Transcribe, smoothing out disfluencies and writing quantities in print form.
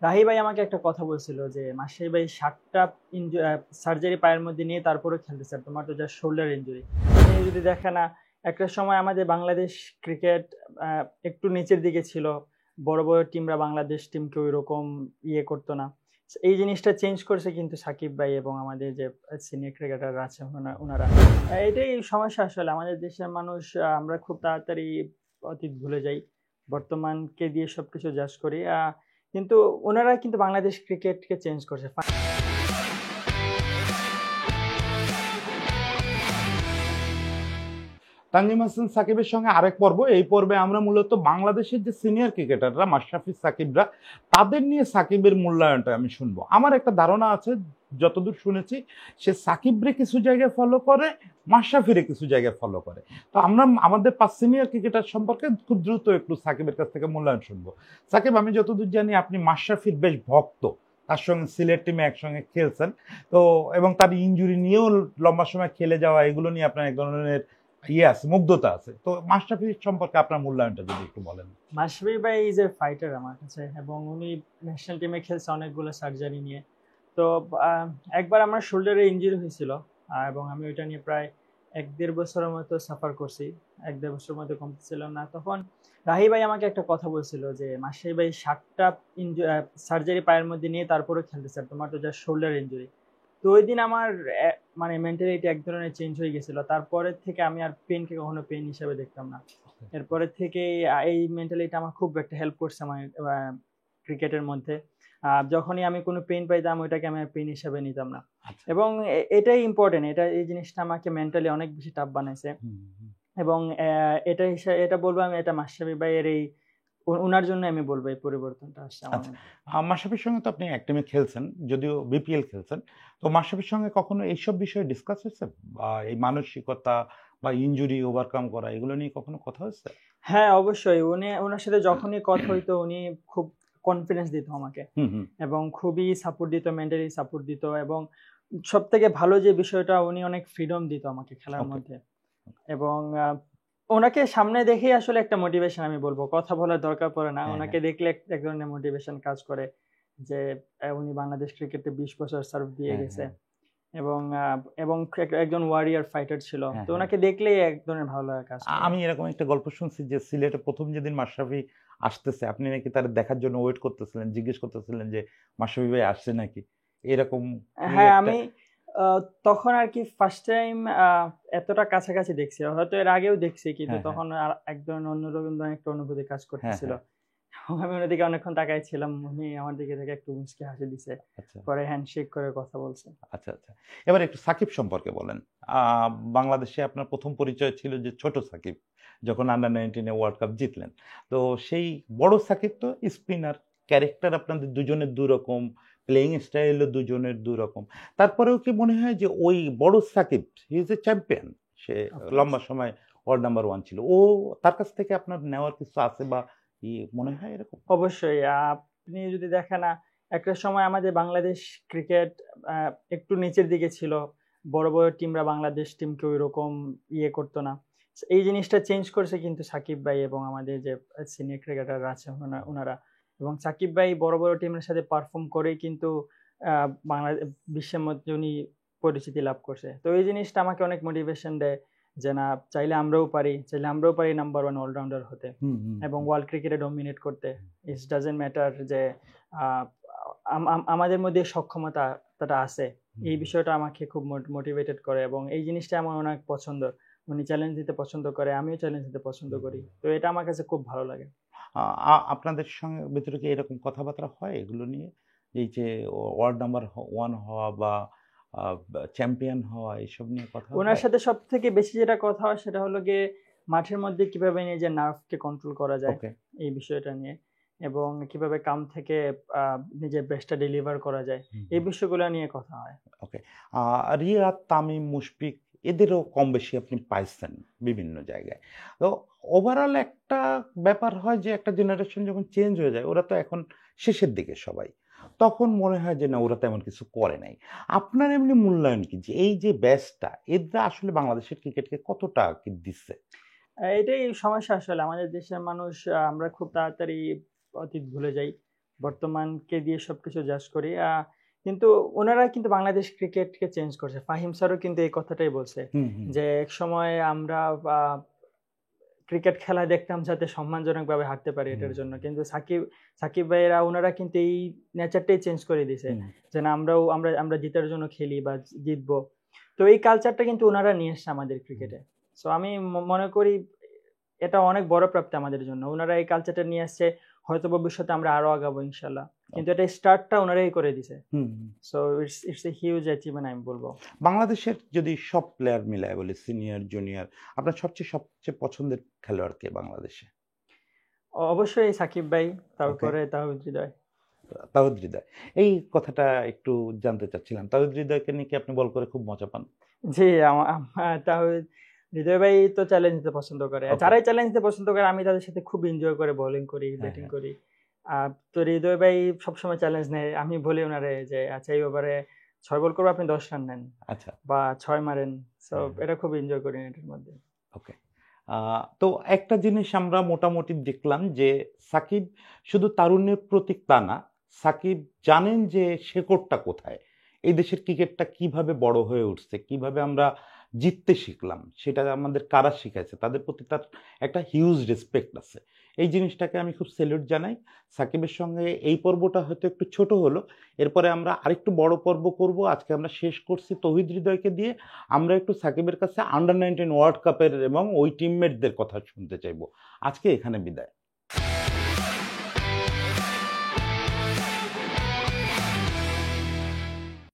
রাহি ভাই আমাকে একটা কথা বলছিল যে মাসির ভাই 7টা সার্জারি পায়ের মধ্যে নিয়ে তারপরে খেলতেছে, আর তোমার তো যা শোল্ডার ইনজুরি। তুমি যদি দেখে না, একটা সময় আমাদের বাংলাদেশ ক্রিকেট একটু নিচের দিকে ছিল, বড় বড় টিমরা বাংলাদেশ টিমকে ওই রকম ইয়ে করতো না। এই জিনিসটা চেঞ্জ করেছে কিন্তু সাকিব ভাই এবং আমাদের যে সিনিয়র ক্রিকেটার আছে ওনারা। এটাই সমস্যা আসলে, আমাদের দেশের মানুষ আমরা খুব তাড়াতাড়ি অতীত ভুলে যাই, বর্তমানকে দিয়ে সবকিছু জাজ করি। কিন্তু ওনারা কিন্তু বাংলাদেশ ক্রিকেটকে চেঞ্জ করছে। তানজিম হাসান সাকিবের সঙ্গে আরেক পর্ব। এই পর্বে আমরা মূলত বাংলাদেশের যে সিনিয়র ক্রিকেটাররা মাশরাফি সাকিবরা, তাদের নিয়ে সাকিবের মূল্যায়নটা আমি শুনবো। আমার একটা ধারণা আছে, যতদূর শুনেছি, সে সাকিবরে কিছু জায়গায় ফলো করে, মাশরাফিরে কিছু জায়গায় ফলো করে। তো আমরা আমাদের 5 সিনিয়র ক্রিকেটার সম্পর্কে খুব দ্রুত একটু সাকিবের কাছ থেকে মূল্যায়ন শুনবো। সাকিব, আমি যতদূর জানি আপনি মাশরাফির বেশ ভক্ত, তার সঙ্গে সিলেট টিমে একসঙ্গে খেলছেন। তো এবং তার ইনজুরি নিয়েও লম্বা সময় খেলে যাওয়া, এগুলো নিয়ে আপনার এক ধরনের আছে, মুগ্ধতা আছে। তো মাশরাফি সম্পর্কে আপনার মূল্যায়নটা যদি একটু বলেন। মাশরাফি ভাই ইজ এ ফাইটার আমার কাছে, এবং উনি ন্যাশনাল টিমে খেলছে অনেকগুলো সার্জারি নিয়ে। তো একবার আমার শোল্ডারে ইনজুরি হয়েছিল, এবং আমি ওইটা নিয়ে প্রায় 1-1.5 বছরের মতো সাফার করছি। 1-1.5 বছরের মতো কমতেছিলাম না। তখন রাহি ভাই আমাকে একটা কথা বলছিল যে মাশরাফি ভাই 7টা সার্জারি পায়ের মধ্যে নিয়ে তারপরে খেলতেছে, আর তোমার তো যা শোল্ডার ইনজুরি। তো ওই দিন আমার মানে মেন্টালিটি এক ধরনের চেঞ্জ হয়ে গেছিল। তারপরের থেকে আমি আর পেনকে কখনো পেন হিসেবে দেখতাম না। এরপরের থেকে এই মেন্টালিটি আমার খুব একটা হেল্প করছে আমার ক্রিকেটের মধ্যে। যখনই আমি কোনো পেন পাইতাম, ওইটাকে আমি পেন হিসেবে নিতাম না। এবং এটাই ইম্পর্টেন্ট, এই জিনিসটা আমাকে মেন্টালি অনেক বেশি টাফ বানাইছে। এবং এটা বলবো আমি, এটা মাশরাফি ভাইয়ের এই উনার জন্য আমি বলবো এই পরিবর্তনটা আসছে আমার মধ্যে। মাশরাফির সঙ্গে তো আপনি এক টিমে খেলছেন, যদিও বিপিএল খেলছেন। তো মাশরাফির সঙ্গে কখনো এইসব বিষয়ে ডিসকাস হয়েছে, বা এই মানসিকতা বা ইনজুরি ওভারকাম করা, এগুলো নিয়ে কখনো কথা হয়েছে? হ্যাঁ, অবশ্যই। ওনার সাথে যখনই কথা হইতো, উনি খুব কনফিডেন্স দিত আমাকে, এবং খুবই সাপোর্ট দিত, মেন্টালি সাপোর্ট দিত। এবং সবথেকে ভালো যে বিষয়টা, উনি অনেক ফ্রিডম দিত আমাকে খেলার মধ্যে। এবং ওনাকে সামনে দেখেই আসলে একটা মোটিভেশন, আমি বলবো, কথা বলার দরকার পড়ে না। ওনাকে দেখলে এক ধরনের মোটিভেশন কাজ করে যে উনি বাংলাদেশ ক্রিকেটে 20 বছর সার্ভ দিয়ে গেছে, এবং এবং একজন ওয়ারিয়ার ফাইটার ছিল। তো ওনাকে দেখলেই এক ধরনের ভালো লাগা কাজ করে। আমি এরকম একটা গল্প শুনছি যে সিলেটে প্রথম যেদিন মাশরাফি আসতেছে, আপনি নাকি তার দেখার জন্য ওয়েট করতেছিলেন, জিজ্ঞেস করতেছিলেন যে মাশরাফি ভাই আসছে নাকি, এরকম হ্যাঁ, আমি তখন আর কি ফার্স্ট টাইম এতটা কাছাকাছি দেখছি। হয়তো এর আগেও দেখছি, কিন্তু তখন আর এক ধরনের অন্যরকম একটা অনুভূতি কাজ করতেছিল। আমি ওনার দিকে অনেকক্ষণ তাকাই ছিলাম, উনি আমার দিকে থেকে একটু মুচকি হাসি দিছে, পরে হ্যান্ডশেক করে কথা বলছে। আচ্ছা আচ্ছা, এবার একটু সাকিব সম্পর্কে বলেন। বাংলাদেশে আপনার প্রথম পরিচয় ছিল যে ছোট সাকিব, যখন আন্ডার-19 ওয়ার্ল্ড কাপ জিতলেন। তো সেই বড় সাকিব তো স্পিনার, ক্যারেক্টার আপনাদের দুজনের দুরকম, প্লেইং স্টাইলও দুজনের দুরকম। তারপরেও কি মনে হয় যে ওই বড় Shakib he is a champion, সে লম্বা সময় ওয়ার্ল্ড নাম্বার 1 ছিল, ও তার কাছ থেকে আপনার নেওয়ার কিছু আছে বা মনে হয় এরকম? অবশ্যই। আপনি যদি দেখেন না, একটা সময় আমাদের বাংলাদেশ ক্রিকেট একটু নিচের দিকে ছিল, বড় বড় টিমরা বাংলাদেশ টিমকে ওই রকম ইয়ে করতো না। এই জিনিসটা চেঞ্জ করেছে কিন্তু সাকিব ভাই এবং আমাদের যে সিনিয়র ক্রিকেটার আছে ওনারা। এবং সাকিব ভাই বড় বড় টিমের সাথে পারফর্ম করেই কিন্তু বাংলাদেশ বিশ্বের মধ্যে উনি পরিচিতি লাভ করছে। তো এই জিনিসটা আমাকে অনেক মোটিভেশন দেয় যে না, চাইলে আমরাও পারি নাম্বার 1 অলরাউন্ডার হতে এবং ওয়ার্ল্ড ক্রিকেটে ডমিনেট করতে। ইট ডাজন্ট ম্যাটার যে আমাদের মধ্যে সক্ষমতাটা আছে। এই বিষয়টা আমাকে খুব মোটিভেটেড করে, এবং এই জিনিসটা আমার অনেক পছন্দ। উনি চ্যালেঞ্জ দিতে পছন্দ করে, আমিও চ্যালেঞ্জ দিতে পছন্দ করি। তো এটা আমার কাছে খুব ভালো লাগে। আপনাদের সঙ্গে ভিতরে কি এরকম কথাবার্তা হয় এগুলো নিয়ে, এই যে ওয়ার্ল্ড নাম্বার 1 হওয়া বা চ্যাম্পিয়ন হওয়া, এইসব নিয়ে কথা হয়? ওনার সাথে সব থেকে বেশি যেটা কথা হয় সেটা হলো গিয়ে মাঠের মধ্যে কিভাবে নিজের নার্ভকে কন্ট্রোল করা যায়, এই বিষয়টা নিয়ে, এবং কিভাবে কাম থেকে নিজের বেস্টটা ডেলিভার করা যায়, এই বিষয়গুলো নিয়ে কথা হয়। ওকে। রিয়াদ, তামিম, মুশফিক, এদেরও কম বেশি আপনি পাইছেন বিভিন্ন জায়গায়। তো ওভারঅল একটা ব্যাপার হয় যে একটা জেনারেশন যখন চেঞ্জ হয়ে যায়, ওরা তো এখন শেষের দিকে সবাই, তখন মনে হয় যে না, ওরা তেমন কিছু করে নাই। আপনার এমনি মূল্যায়ন কি, যে এই যে ব্যাচটা, এরা আসলে বাংলাদেশের ক্রিকেটকে কতটা কি দিচ্ছে? এটাই সমস্যা আসলে, আমাদের দেশের মানুষ আমরা খুব তাড়াতাড়ি অতীত ভুলে যাই, বর্তমানকে দিয়ে সবকিছু জাজ করি। কিন্তু ওনারা কিন্তু বাংলাদেশ ক্রিকেটকে চেঞ্জ করছে। ফাহিম স্যারও কিন্তু এই কথাটাই বলছে যে এক সময় আমরা ক্রিকেট খেলা দেখতাম যাতে সম্মানজনকভাবে হারতে পারি এটার জন্য, কিন্তু সাকিব ভাইয়েরা ওনারা কিন্তু এই নেচারটাই চেঞ্জ করে দিয়েছে যে না আমরা জিতার জন্য খেলি বা জিতবো। তো এই কালচারটা কিন্তু ওনারা নিয়ে এসছে আমাদের ক্রিকেটে। সো আমি মনে করি এটা অনেক বড় প্রাপ্তি আমাদের জন্য। ওনারা এই কালচারটা নিয়ে আসছে, হয়তো ভবিষ্যতে আমরা আরো আগাবো ইনশাল্লাহ, কিন্তু এটা স্টার্টটা ওনারাই করে দিছে। So it's a huge achievement আমি বলবো। বাংলাদেশের যদি সব প্লেয়ার মিলায় বলি, সিনিয়র জুনিয়র, আপনার সবচেয়ে পছন্দের খেলোয়াড় কে বাংলাদেশে? অবশ্যই সাকিব ভাই, তারপরে তাওহিদ হৃদয়। তাওহিদ হৃদয়, এই কথাটা একটু জানতে চাচ্ছিলাম। তাওহিদ হৃদয়কে নিয়ে কি আপনি বল করে খুব মজা পান? জি, তাওহিদ হৃদয় ভাই তো চ্যালেঞ্জ নিতে পছন্দ করে। যারাই চ্যালেঞ্জ নিতে পছন্দ করে আমি তাদের সাথে খুব এনজয় করে বোলিং করি, ব্যাটিং করি। তো হৃদয় ভাই সবসময় চ্যালেঞ্জ নেয়। আমি বলি ওনারে যে আচ্ছা এই ওভারে 6 বল করবো, আপনি 10 রান নেন, আচ্ছা, বা 6 মারেন। সো এটা খুব এনজয় করি এটার মধ্যে। ওকে, তো একটা জিনিস আমরা মোটামুটি দেখলাম যে সাকিব শুধু তারুণ্যের প্রতীক তা না, সাকিব জানেন যে শেকড়টা কোথায়, এই দেশের ক্রিকেটটা কিভাবে বড় হয়ে উঠছে, কিভাবে আমরা জিততে শিখলাম, সেটা আমাদের কারা শিখাইছে, তাদের প্রতি তার একটা হিউজ রেসপেক্ট আছে। এই জিনিসটাকে আমি খুব স্যালুট জানাই। সাকিবের সঙ্গে এই পর্বটা হয়তো একটু ছোট হলো, এরপরে আমরা আরেকটু বড় পর্ব করব। আজকে আমরা শেষ করছি তৌহিদ হৃদয়কে দিয়ে। আমরা একটু সাকিবের কাছে আন্ডার 19 ওয়ার্ল্ড কাপের এবং ওই টিমমেটদের কথা শুনতে চাইবো। আজকে এখানে বিদায়।